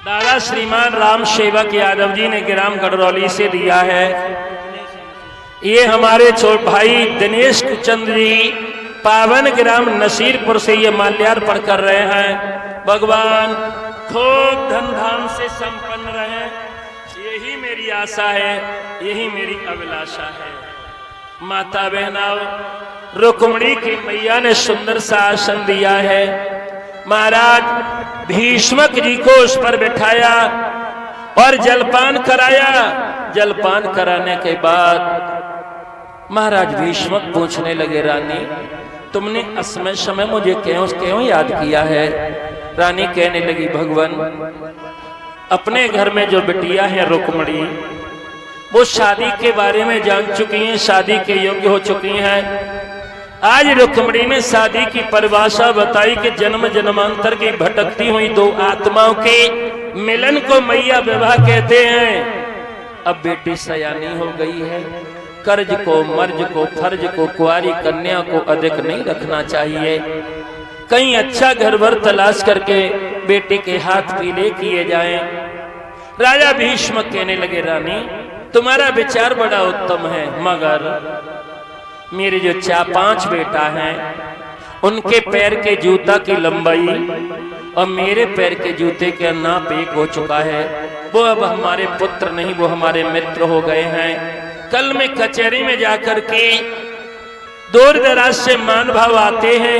दादा श्रीमान राम सेवक यादव जी ने ग्राम गढ़रौली से दिया है। ये हमारे छोटे भाई दिनेश चंद्र जी पावन ग्राम नसीरपुर से ये माल्यार्पण कर रहे हैं। भगवान खूब धन धाम से संपन्न रहे, यही मेरी आशा है, यही मेरी अभिलाषा है। माता बहनाओ, रुक्मिणी की मैया ने सुंदर सा आसन दिया है। महाराज भीष्मक जी को उस पर बिठाया और जलपान कराया। जलपान कराने के बाद महाराज भीष्मक पूछने लगे, रानी तुमने असमय समय मुझे क्यों याद किया है? रानी कहने लगी, भगवान अपने घर में जो बिटिया है रुक्मिणी, वो शादी के बारे में जान चुकी हैं, शादी के योग्य हो चुकी हैं। आज रुक्मिणी ने शादी की परिभाषा बताई कि जन्म जन्मांतर की भटकती हुई दो आत्माओं के मिलन को मैया विवाह कहते हैं। अब बेटी सयानी हो गई है, कर्ज को, मर्ज को, फर्ज को, कुंवारी कन्या को अधिक नहीं रखना चाहिए। कहीं अच्छा घर भर तलाश करके बेटी के हाथ पीले किए जाएं। राजा भीष्म कहने लगे, रानी तुम्हारा विचार बड़ा उत्तम है, मगर मेरे जो 4-5 बेटा हैं, उनके पैर के जूता की लंबाई और मेरे पैर के जूते के नाप एक हो चुका है। वो अब हमारे पुत्र नहीं, वो हमारे मित्र हो गए हैं। कल में कचहरी में जाकर के दूर दराज से मान भाव आते हैं,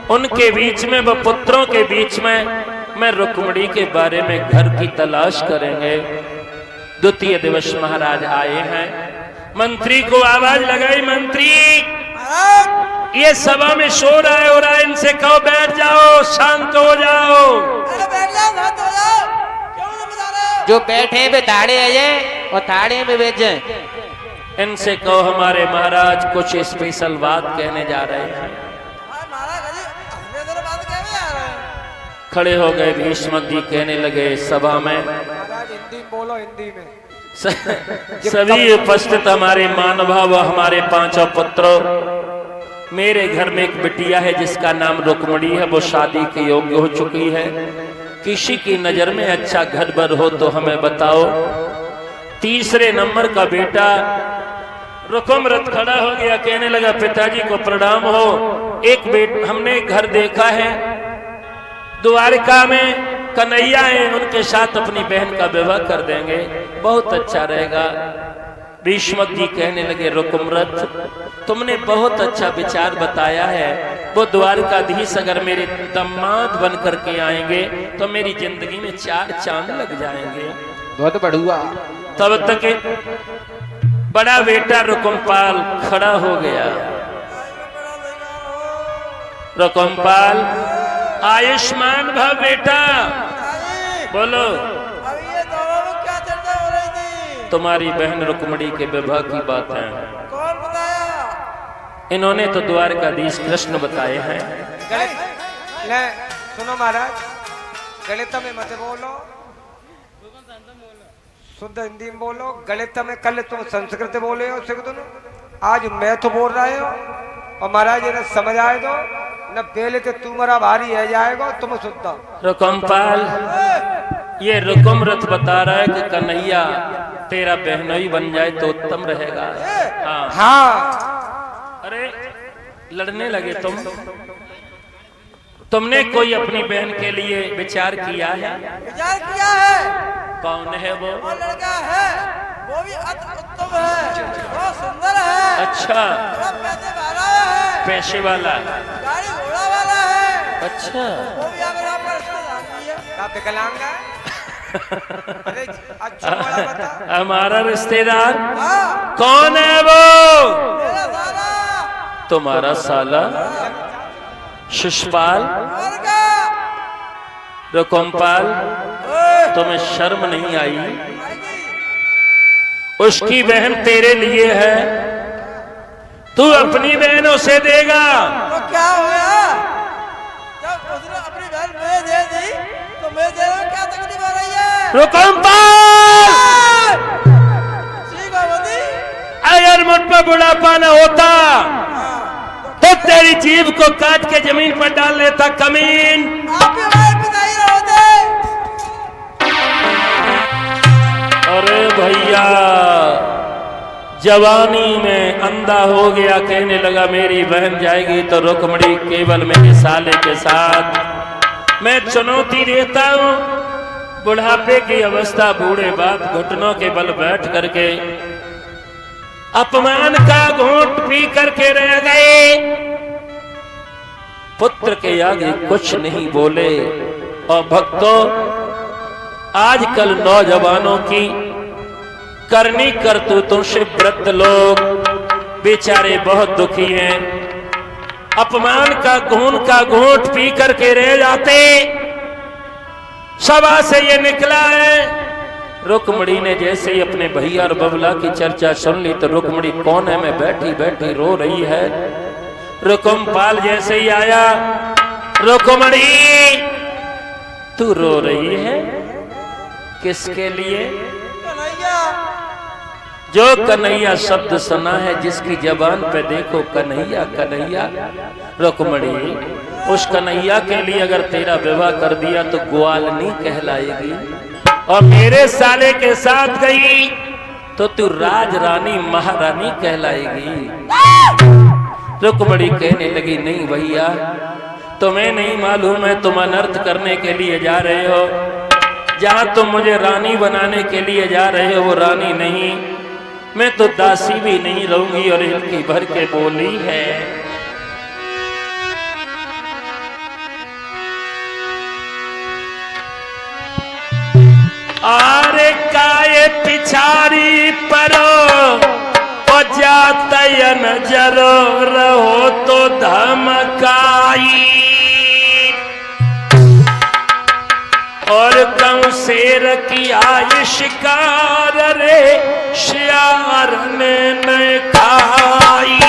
उनके बीच में, व पुत्रों के बीच में मैं रुक्मिणी के बारे में घर की तलाश करेंगे। द्वितीय दिवस महाराज आए हैं, मंत्री को आवाज लगाई, मंत्री ये सभा में शोर आए हो रहा है, इनसे कहो बैठ जाओ, शांत हो जाओ। अरे बैठ जाओ, शांत हो जाओ, क्यों नहीं बता रहे हो? जो बैठे पे थाड़े है और थाड़े में बैठ जाए। इनसे कहो हमारे महाराज कुछ स्पेशल बात कहने जा रहे हैं। खड़े हो गए भीष्म जी, कहने लगे सभा में, हिंदी बोलो, हिंदी में। सभी उपस्थित हमारे मानभाव, हमारे 5 पुत्रों, मेरे घर में एक बिटिया है जिसका नाम रुक्मिणी है, वो शादी के योग्य हो चुकी है। किसी की नजर में अच्छा घर भर हो तो हमें बताओ। तीसरे नंबर का बेटा रुकुमरथ खड़ा हो गया, कहने लगा पिताजी को प्रणाम हो। एक हमने घर देखा है द्वारिका में, कन्हैया है, उनके साथ अपनी बहन का विवाह कर देंगे, बहुत अच्छा रहेगा। भीष्मक जी कहने लगे, रुकुमरथ तुमने बहुत अच्छा विचार बताया है। वो द्वारकाधीश अगर मेरे दामाद बन करके आएंगे तो मेरी जिंदगी में 4 चांद लग जाएंगे। बहुत बढ़ुआ। तब तक बड़ा बेटा रुकुमपाल खड़ा हो गया। रुकुमपाल आयुष्मान भव बेटा, बोलो अभी ये दोनों में क्या चर्चा हो रही थी? तुम्हारी बहन रुक्मिणी के विवाह की बात है। कौन बताया? इन्होंने तो द्वारकाधीश कृष्ण बताए हैं। ले सुनो महाराज, गणित में मत बोलो, शुद्ध हिंदी में बोलो। गणित में कल तुम संस्कृत बोले हो, सिख दोनों, आज मैं तो बोल रहे हो। और महाराज ये समझ आए दो न, बेले तो तुम्हारा भारी है जाएगा, तुम शुद्ध। रुकुमपाल ये रुकुमरथ बता रहा है कि कन्हैया तेरा बहनोई बन जाए तो उत्तम रहेगा। हाँ हाँ, अरे लड़ने लगे तुमने कोई अपनी बहन के लिए विचार किया है? विचार किया है। कौन है वो? वो लड़का है, वो भी अति उत्तम है, बहुत सुंदर है। अच्छा, बड़ा पैसे वाला है, पैसे वाला, गाड़ी घोड़ा वाला है। अच्छा, वो भी अगर आप विकलांग है। अरे अच्छा बड़ा बता। हमारा रिश्तेदार हाँ, कौन है वो? मेरा साला। तुम्हारा साला शिशुपाल? और क्या? रुकुमपाल ओए, तुम्हें शर्म नहीं आई? आएगी। उसकी बहन तेरे लिए है, तू अपनी बहनों से देगा। तो क्या हो गया? जब उसने अपनी बहन मुझे दे दी तो मैं दे रहा हूं, क्या तकलीफ हो रही है? रुकुमपाल ठीक है मोदी। अगर मुझ पर बुढ़ापा न होता तो तेरी जीभ को काट के जमीन पर डाल लेता कमीन। आप भी हमारे पिता ही होते। जवानी में अंधा हो गया, कहने लगा मेरी बहन जाएगी तो रुक्मणी केवल मेरे साले के साथ। मैं चुनौती देता हूं, बुढ़ापे की अवस्था, बूढ़े बाप घुटनों के बल बैठ करके अपमान का घूंट पी करके रह गए, पुत्र के आगे कुछ नहीं बोले। और भक्तों, आजकल नौजवानों की करनी करतूतों से वृद्ध लोग बेचारे बहुत दुखी हैं, अपमान का घूंट पी करके रह जाते। सभा से ये निकला है, रुक्मणी ने जैसे ही अपने भैया और बबला की चर्चा सुन ली तो रुक्मणी कोने में बैठी बैठी रो रही है। रुकुमपाल जैसे ही आया, रुक्मणी तू रो रही है किसके लिए? जो कन्हैया शब्द सुना है, जिसकी जबान पे देखो कन्हैया कन्हैया, रुक्मणी उस कन्हैया के लिए अगर तेरा विवाह कर दिया तो ग्वालनी कहलाएगी, और मेरे साले के साथ गई तो तू राज रानी महारानी कहलाएगी। रुक्मणी कहने लगी नहीं भैया, तुम्हें नहीं मालूम है, तुम अनर्थ करने के लिए जा रहे हो। जहां तुम मुझे रानी बनाने के लिए जा रहे हो वो रानी नहीं, मैं तो दासी भी नहीं रहूंगी। और हिलकी भर के बोली है, आरे काये पिछारी परो ओ जातयन जरूर हो तो धमकाई, और कौं शेर की आय शिकार रे श्यार ने न खाई।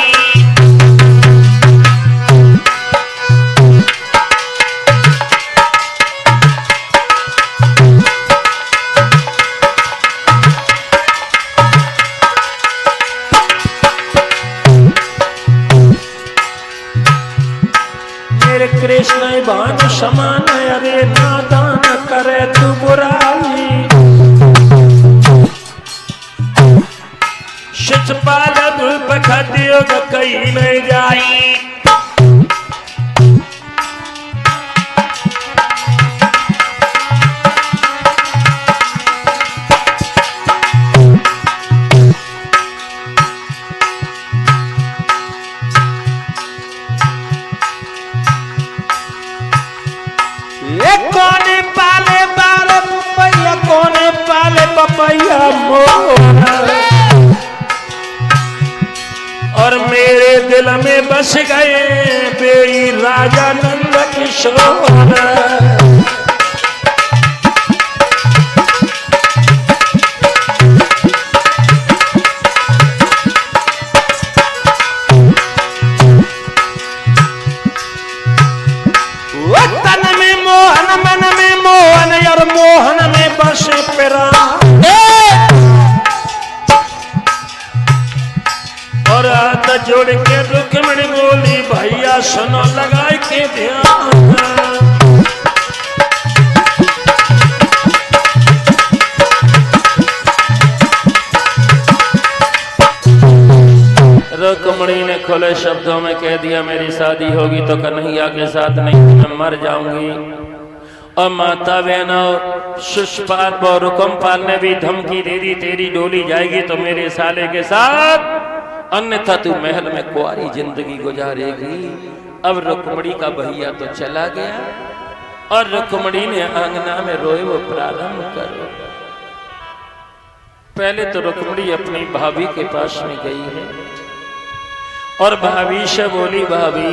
मेरे कृष्ण भानु समान, अरे नादान करे तू बुराई। शिषपाल धूप खद्योग कहीं नहीं जाई, कोने पाले बाल पपैया, कोने पाले पपैया मोरा, और मेरे दिल में बस गए बेई राजा नंद किशोर। मोहन में बस पेरा, और हाथ जोड़ के रुक्मणी बोली भैया सुनो लगा के ध्यान। रुक्मणी ने खुले शब्दों में कह दिया मेरी शादी होगी तो कन्हैया के साथ नहीं, मैं मर जाऊंगी। और माता बहनों, शिषपाल और रुकुमपाल ने भी धमकी दे दी तेरी डोली जाएगी तो मेरे साले के साथ, अन्यथा तू महल में कुंवारी जिंदगी गुजारेगी। अब रुक्मणी का भैया तो चला गया और रुक्मणी ने आंगना में रोए वो प्रारंभ करो। पहले तो रुक्मणी अपनी भाभी के पास में गई है और भाभी से बोली भाभी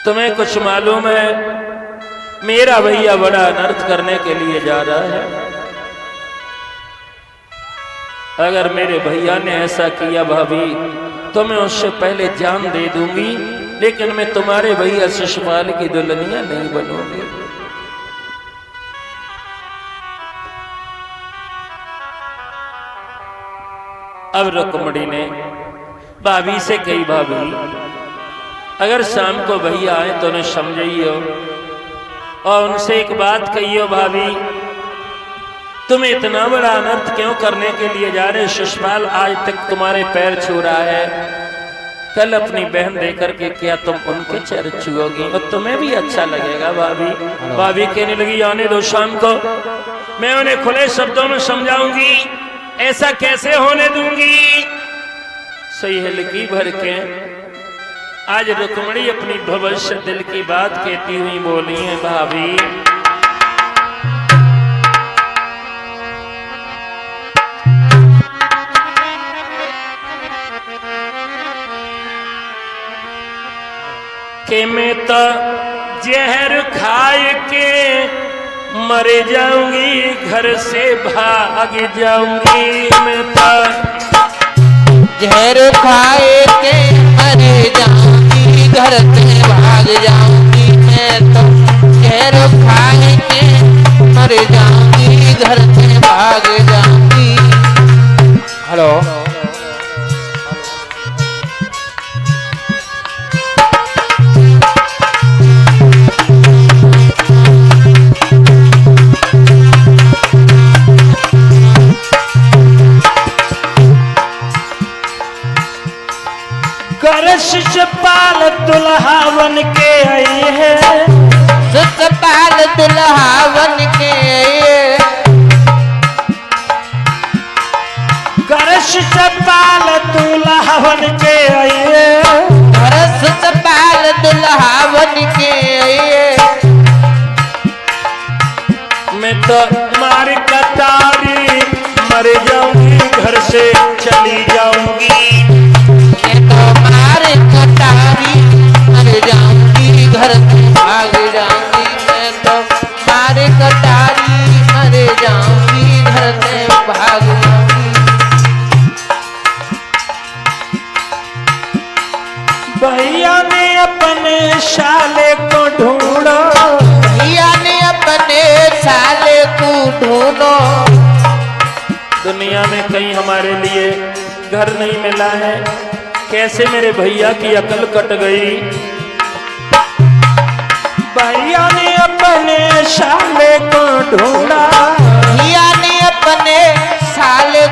तुम्हें कुछ मालूम है, मेरा भैया बड़ा अनर्थ करने के लिए जा रहा है। अगर मेरे भैया ने ऐसा किया भाभी तो मैं उससे पहले जान दे दूंगी, लेकिन मैं तुम्हारे भैया शिषपाल की दुल्हनिया नहीं बनूंगी। अब रुक्मणी ने भाभी से कही भाभी अगर शाम को भैया आए तो उन्हें समझाइयो और उनसे एक बात कहियो भाभी तुम इतना बड़ा अनर्थ क्यों करने के लिए जा रहे? शिशुपाल आज तक तुम्हारे पैर छू रहा है, कल अपनी बहन देकर के क्या तुम उनके चेहरे छुओगी और तुम्हें भी अच्छा लगेगा? भाभी भाभी कहने लगी आने दो शाम को, मैं उन्हें खुले शब्दों में समझाऊंगी, ऐसा कैसे होने दूंगी। सही हल्की भर के आज रुक्मणी अपनी भविष्य दिल की बात कहती हुई बोली है, भाभी के मैं तो जहर खाए के मर जाऊंगी, घर से भाग जाऊंगी। मैं तो जहर खाए के मर जाऊंगी, घर से भाग जाऊंगी। मैं तो जहर खाए के मर जाऊंगी, घर से भाग जाऊंगी। हेलो शिशुपाल दुल्हा बन के आई है, शिशुपाल दुल्हा बन के आए, शिशुपाल दुल्हा बन के आई है, शिशुपाल दुल्हा बन के आए। मैं तो मार कटारी मर जाऊंगी, घर से चली जाऊंगी। कटारी मर जाऊंगी, घर से भाग जाऊंगी। मैं तो मारे कटारी मर जाऊंगी, घर से भाग जाऊंगी। भैया ने अपने साले को ढूंढो, भैया ने अपने साले को ढूंढो। दुनिया में कहीं हमारे लिए घर नहीं मिला है, कैसे मेरे भैया की अकल कट गई। भैया ने अपने साले को ढूंढा, भैया ने अपने साले